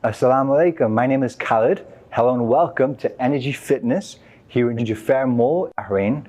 Assalamu alaikum. My name is Khalid. Hello and welcome to Energy Fitness here in Jufair Mall, Bahrain.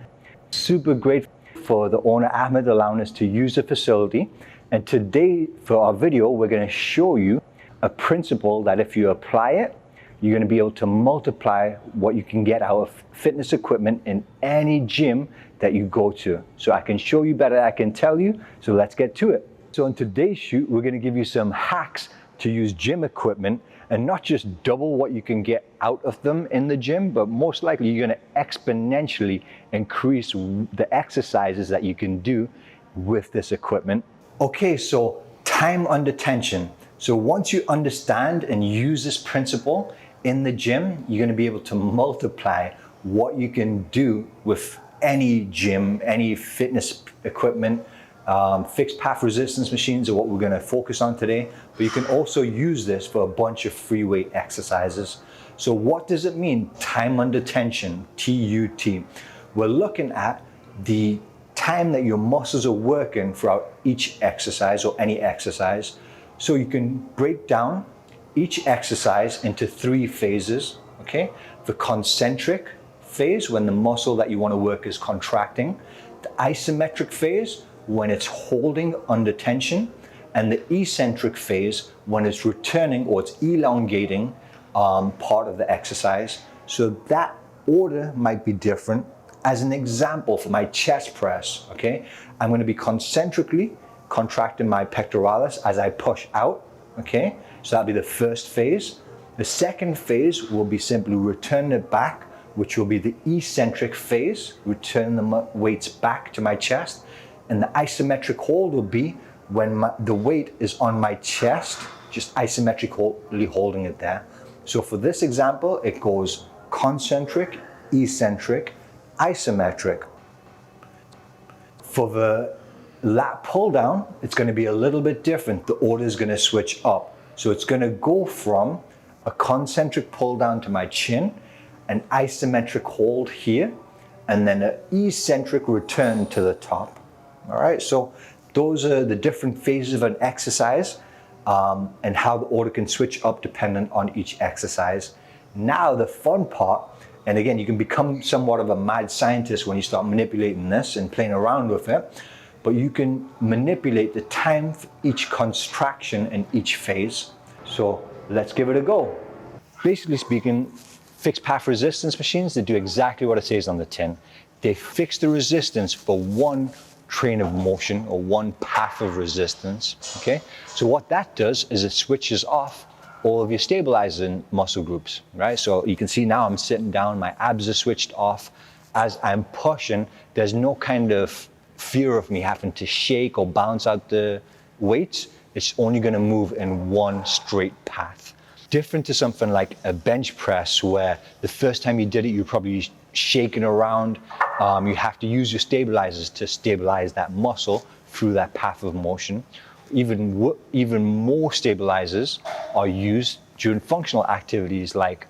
Super grateful for the owner Ahmed allowing us to use the facility. And today for our video, we're going to show you a principle that if you apply it, you're going to be able to multiply what you can get out of fitness equipment in any gym that you go to. So I can show you better than I can tell you. So let's get to it. So in today's shoot, we're going to give you some hacks to use gym equipment and not just double what you can get out of them in the gym, but most likely you're going to exponentially increase the exercises that you can do with this equipment. Okay, so time under tension. So once you understand and use this principle in the gym, you're going to be able to multiply what you can do with any gym, any fitness equipment. Fixed path resistance machines are what we're going to focus on today, but you can also use this for a bunch of free weight exercises. So what does it mean, time under tension, TUT? We're looking at the time that your muscles are working throughout each exercise or any exercise. So you can break down each exercise into 3 phases, okay? The concentric phase, when the muscle that you want to work is contracting. The isometric phase, when it's holding under tension, and the eccentric phase when it's returning or it's elongating part of the exercise. So that order might be different. As an example, for my chest press, okay, I'm going to be concentrically contracting my pectoralis as I push out, okay? So that'll be the first phase. The second phase will be simply returning it back, which will be the eccentric phase, return the weights back to my chest. And the isometric hold will be when the weight is on my chest, just isometrically holding it there. So for this example, it goes concentric, eccentric, isometric. For the lat pull down, it's going to be a little bit different. The order is going to switch up. So it's going to go from a concentric pull down to my chin, an isometric hold here, and then an eccentric return to the top. All right, so those are the different phases of an exercise and how the order can switch up dependent on each exercise. Now the fun part, and again, you can become somewhat of a mad scientist when you start manipulating this and playing around with it, but you can manipulate the time for each contraction in each phase. So let's give it a go. Basically speaking, fixed path resistance machines, they do exactly what it says on the tin. They fix the resistance for one train of motion or one path of resistance, okay? So what that does is it switches off all of your stabilizing muscle groups, right? So you can see now I'm sitting down, my abs are switched off. As I'm pushing, there's no kind of fear of me having to shake or bounce out the weights. It's only gonna move in one straight path. Different to something like a bench press where the first time you did it, you're probably shaking around. You have to use your stabilizers to stabilize that muscle through that path of motion. Even more stabilizers are used during functional activities like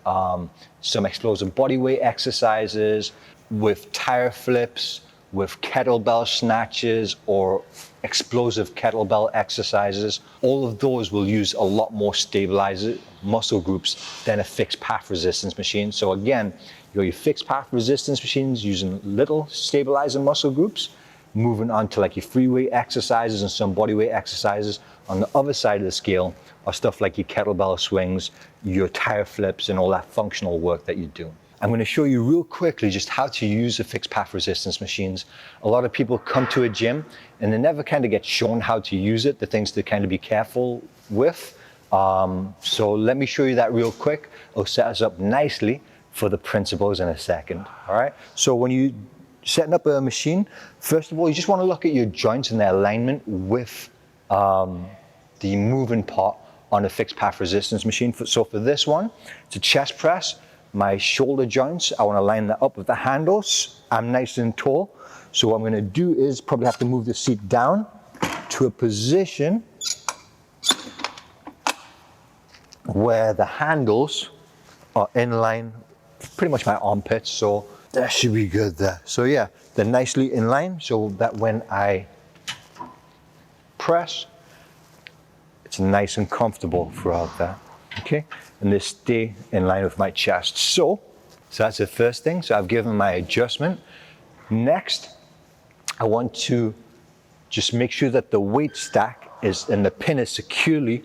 some explosive bodyweight exercises, with tire flips, with kettlebell snatches or explosive kettlebell exercises. All of those will use a lot more stabilizer muscle groups than a fixed path resistance machine. So again, you got your fixed path resistance machines using little stabilizer muscle groups, moving on to like your free weight exercises and some body weight exercises. On the other side of the scale are stuff like your kettlebell swings, your tire flips, and all that functional work that you do. I'm going to show you real quickly just how to use the fixed path resistance machines. A lot of people come to a gym and they never kind of get shown how to use it, the things to kind of be careful with. So let me show you that real quick. It'll set us up nicely for the principles in a second. All right. So when you're setting up a machine, first of all, you just want to look at your joints and their alignment with the moving part on a fixed path resistance machine. So for this one, it's a chest press. My shoulder joints, I want to line that up with the handles. I'm nice and tall. So what I'm going to do is probably have to move the seat down to a position where the handles are in line, pretty much my armpits. So that should be good there. So yeah, they're nicely in line so that when I press, it's nice and comfortable throughout that. okay? And they stay in line with my chest. So that's the first thing. So I've given my adjustment. Next, I want to just make sure that the weight stack is and the pin is securely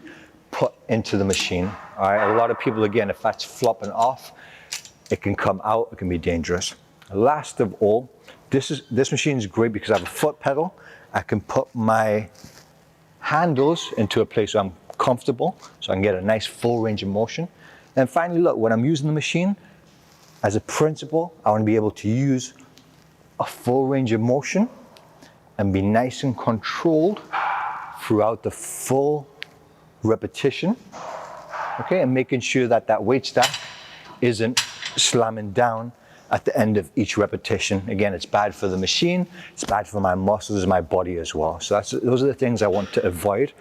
put into the machine. All right, a lot of people, again, if that's flopping off, it can come out, it can be dangerous. Last of all, this machine is great because I have a foot pedal. I can put my handles into a place where I'm comfortable, so I can get a nice full range of motion. And finally, look, when I'm using the machine, as a principle, I want to be able to use a full range of motion and be nice and controlled throughout the full repetition, okay? And making sure that that weight stack isn't slamming down at the end of each repetition. Again, it's bad for the machine, it's bad for my muscles, my body as well. So those are the things I want to avoid.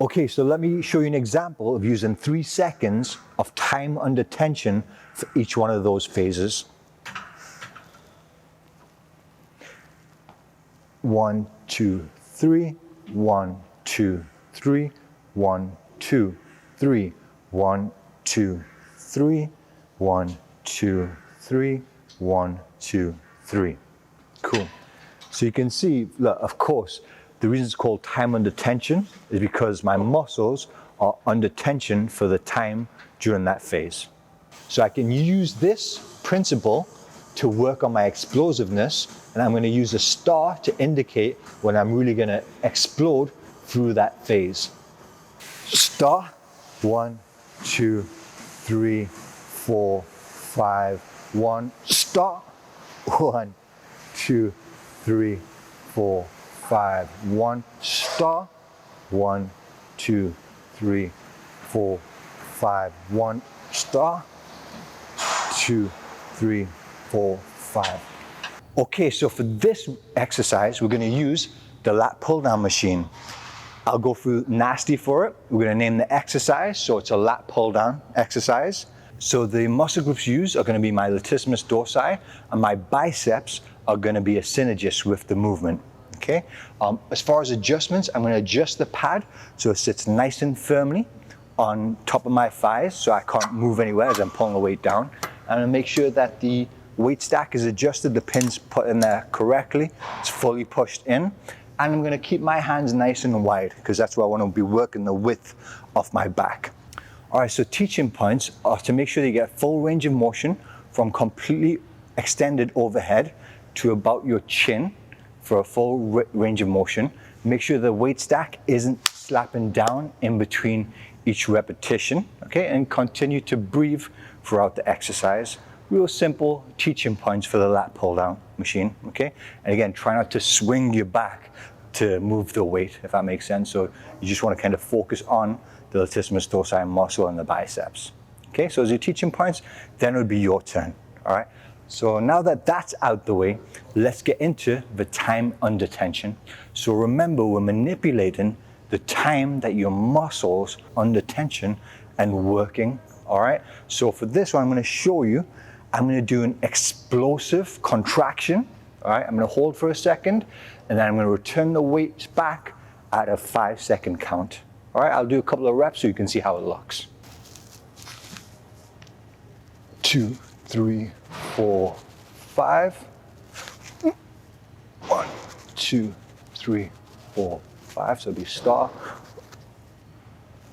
Okay, so let me show you an example of using 3 seconds of time under tension for each one of those phases. 1, 2, 3, 1, 2, 3, 1, 2, 3, 1, 2, 3, 1, 2, 3, 1, 2, 3. Cool. So you can see, look, of course, the reason it's called time under tension is because my muscles are under tension for the time during that phase. So I can use this principle to work on my explosiveness, and I'm going to use a star to indicate when I'm really going to explode through that phase. Star, 1, 2, 3, 4, 5, 1, star, 1, 2, 3, 4, 5, 1, star, 1, 2, 3, 4, 5, 1, star, 2, 3, 4, 5. Okay, so for this exercise, we're going to use the lat pull down machine. I'll go through nasty for it. We're going to name the exercise, so it's a lat pull down exercise. So the muscle groups used are going to be my latissimus dorsi, and my biceps are going to be a synergist with the movement. Okay. As far as adjustments, I'm going to adjust the pad so it sits nice and firmly on top of my thighs, so I can't move anywhere as I'm pulling the weight down. I'm going to make sure that the weight stack is adjusted, the pin's put in there correctly, it's fully pushed in, and I'm going to keep my hands nice and wide because that's where I want to be working the width of my back. All right, so teaching points are to make sure that you get full range of motion from completely extended overhead to about your chin for a full range of motion. Make sure the weight stack isn't slapping down in between each repetition, okay? And continue to breathe throughout the exercise. Real simple teaching points for the lat pull down machine, okay? And again, try not to swing your back to move the weight, if that makes sense. So you just want to kind of focus on the latissimus dorsi muscle and the biceps. Okay, so as your teaching points, then it would be your turn, all right? So now that that's out the way, let's get into the time under tension. So remember, we're manipulating the time that your muscles under tension and working, all right? So for this one, I'm gonna show you, I'm gonna do an explosive contraction, all right? I'm gonna hold for a second, and then I'm gonna return the weight back at a 5-second count. All right, I'll do a couple of reps so you can see how it looks. 2, 3, 4, 5. 1, 2, 3, 4, 5. So it'll be star.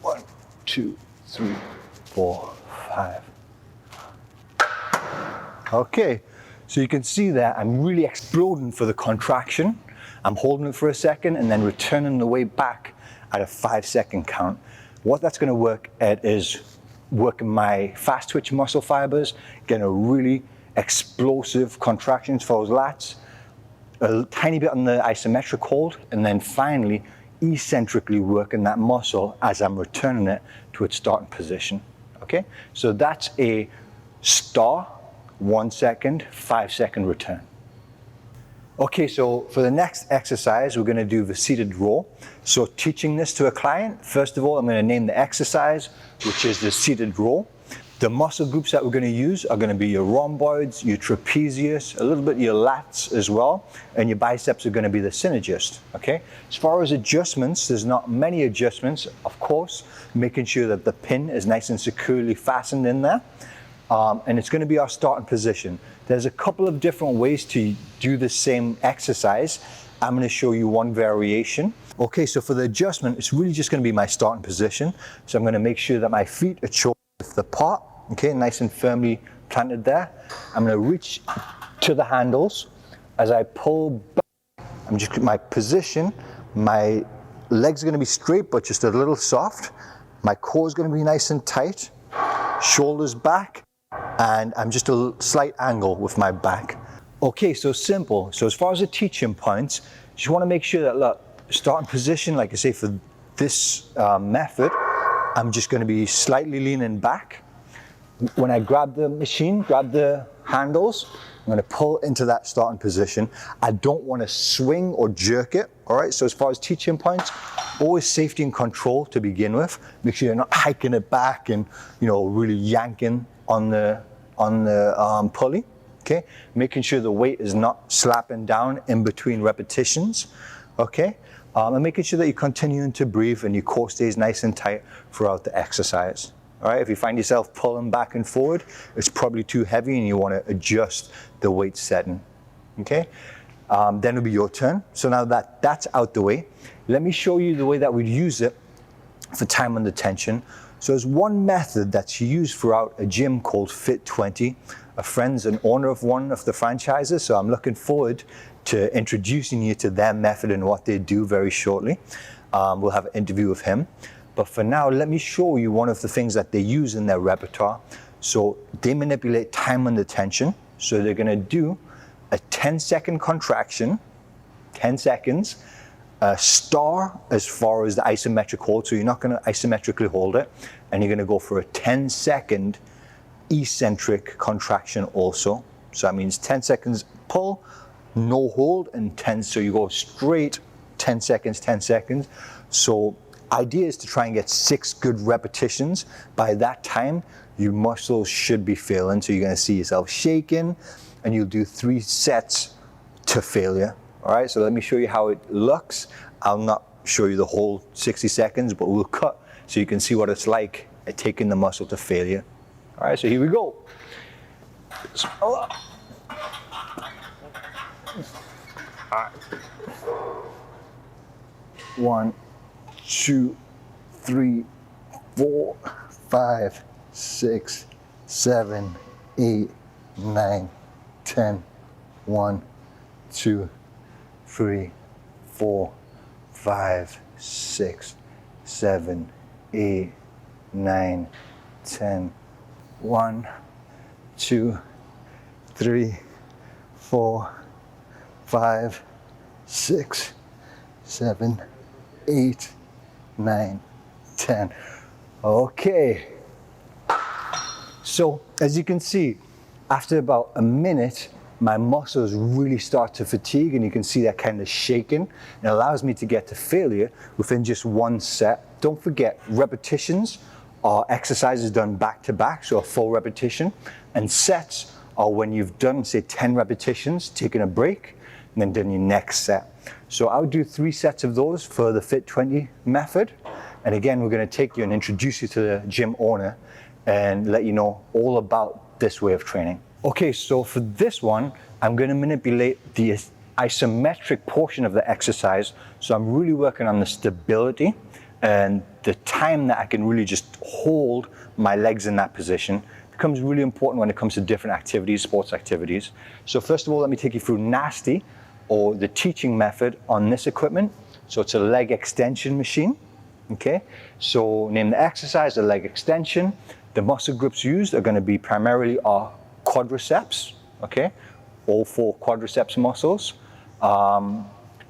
1, 2, 3, 4, 5. Okay, so you can see that I'm really exploding for the contraction. I'm holding it for a second and then returning the weight back at a 5-second count. What that's going to work at is working my fast twitch muscle fibers, getting a really explosive contractions for those lats, a tiny bit on the isometric hold, and then finally eccentrically working that muscle as I'm returning it to its starting position. Okay, so that's a star, 1 second, 5-second return. Okay, so for the next exercise, we're going to do the seated row. So teaching this to a client, first of all, I'm going to name the exercise, which is the seated row. The muscle groups that we're going to use are going to be your rhomboids, your trapezius, a little bit your lats as well, and your biceps are going to be the synergist, okay? As far as adjustments, there's not many adjustments, of course, making sure that the pin is nice and securely fastened in there. And it's going to be our starting position. There's a couple of different ways to do the same exercise. I'm going to show you one variation. Okay, so for the adjustment, it's really just going to be my starting position. So I'm going to make sure that my feet are shoulder width apart, okay, nice and firmly planted there. I'm going to reach to the handles. As I pull back, I'm just my position, my legs are going to be straight but just a little soft. My core is going to be nice and tight, shoulders back, and I'm just a slight angle with my back. Okay, so simple. So as far as the teaching points, you just want to make sure that, look, starting position, like I say, for this method, I'm just going to be slightly leaning back. When I grab the machine, grab the handles, I'm going to pull into that starting position. I don't want to swing or jerk it, all right? So as far as teaching points, always safety and control to begin with. Make sure you're not hiking it back and, you know, really yanking on the pulley, okay? Making sure the weight is not slapping down in between repetitions, okay? And making sure that you're continuing to breathe and your core stays nice and tight throughout the exercise. All right, if you find yourself pulling back and forward, it's probably too heavy and you want to adjust the weight setting, okay? Then it'll be your turn. So now that that's out the way, let me show you the way that we'd use it for time under tension. So there's one method that's used throughout a gym called Fit20. A friend's an owner of one of the franchises, so I'm looking forward to introducing you to their method and what they do very shortly. We'll have an interview with him. But for now, let me show you one of the things that they use in their repertoire. So they manipulate time under tension. So they're going to do a 10-second contraction, 10 seconds, a star as far as the isometric hold. So you're not going to isometrically hold it. And you're going to go for a 10-second eccentric contraction also. So that means 10 seconds pull, no hold, and 10. So you go straight 10 seconds, 10 seconds. So idea is to try and get 6 good repetitions. By that time, your muscles should be failing. So you're going to see yourself shaking, and you'll do 3 sets to failure. All right, so let me show you how it looks. I'll not show you the whole 60 seconds, but we'll cut so you can see what it's like at taking the muscle to failure. All right, so here we go. All right. 1, 2, 3, 4, 5, 6, 7, 8, 9, 10. 1, 2, 3, 4, 5, 6, 7, 8, 9, 10. 1, 2, 3, 4, 5, 6, 7, 8, 9, 10. Okay. So as you can see, after about a minute, my muscles really start to fatigue, and you can see that kind of shaking. It allows me to get to failure within just 1 set. Don't forget, repetitions are exercises done back to back, so a full repetition. And sets are when you've done, say, 10 repetitions, taking a break, and then done your next set. So I'll do 3 sets of those for the Fit20 method. And again, we're going to take you and introduce you to the gym owner and let you know all about this way of training. Okay, so for this one, I'm going to manipulate the isometric portion of the exercise. So I'm really working on the stability and the time that I can really just hold my legs in that position. It becomes really important when it comes to different activities, sports activities. So first of all, let me take you through NASTY, or the teaching method on this equipment. So it's a leg extension machine, okay? So name the exercise, the leg extension. The muscle groups used are gonna be primarily our quadriceps, okay? All 4 quadriceps muscles.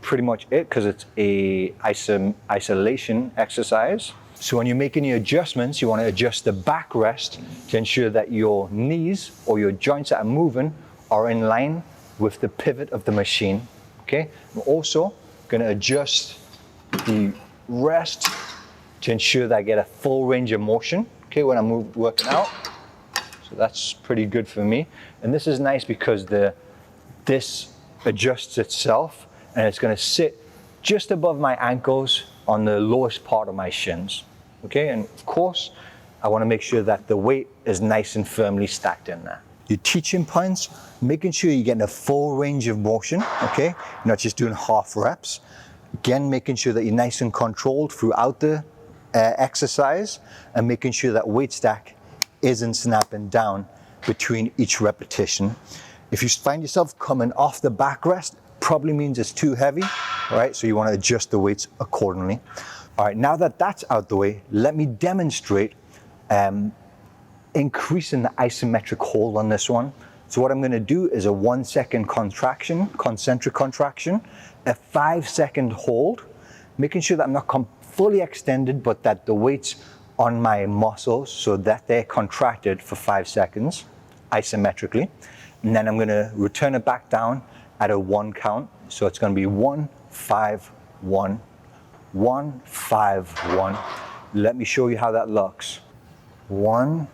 Pretty much it, because it's a isolation exercise. So when you're making your adjustments, you want to adjust the backrest to ensure that your knees or your joints that are moving are in line with the pivot of the machine, okay? I'm also going to adjust the rest to ensure that I get a full range of motion, okay, when I'm working out. So that's pretty good for me. And this is nice because this adjusts itself and it's gonna sit just above my ankles on the lowest part of my shins. Okay, and of course, I wanna make sure that the weight is nice and firmly stacked in there. Your teaching points, making sure you're getting a full range of motion, okay? You're not just doing half reps. Again, making sure that you're nice and controlled throughout the exercise and making sure that weight stack isn't snapping down between each repetition. If you find yourself coming off the backrest, probably means it's too heavy, all right? So you wanna adjust the weights accordingly. All right, now that that's out the way, let me demonstrate increasing the isometric hold on this one. So what I'm gonna do is a 1 second contraction, concentric contraction, a 5 second hold, making sure that I'm not fully extended, but that the weight's on my muscles so that they're contracted for 5 seconds, isometrically. And then I'm gonna return it back down at a 1 count. So it's gonna be 1, 5, 1, 1, 5, 1. Let me show you how that looks. 1,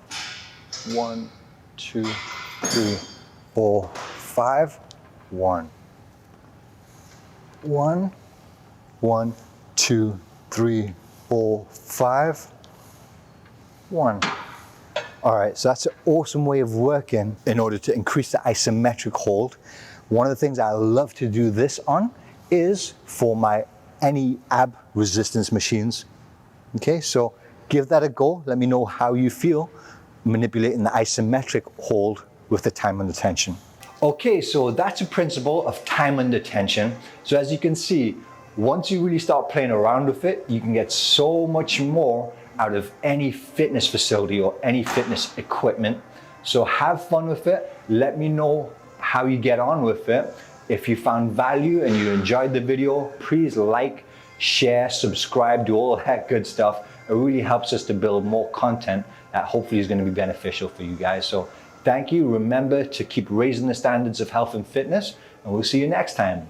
1, 2, 3, 4, 5, 1. 1, 1, 2, 3, 4, 5, 1. All right, so that's an awesome way of working in order to increase the isometric hold. One of the things I love to do this on is for any ab resistance machines. Okay, so give that a go. Let me know how you feel manipulating the isometric hold with the time under tension. Okay, so that's a principle of time under tension. So as you can see, once you really start playing around with it, you can get so much more out of any fitness facility or any fitness equipment. So have fun with it. Let me know how you get on with it. If you found value and you enjoyed the video, please like, share, subscribe, do all that good stuff. It really helps us to build more content that hopefully is going to be beneficial for you guys. So thank you. Remember to keep raising the standards of health and fitness, and we'll see you next time.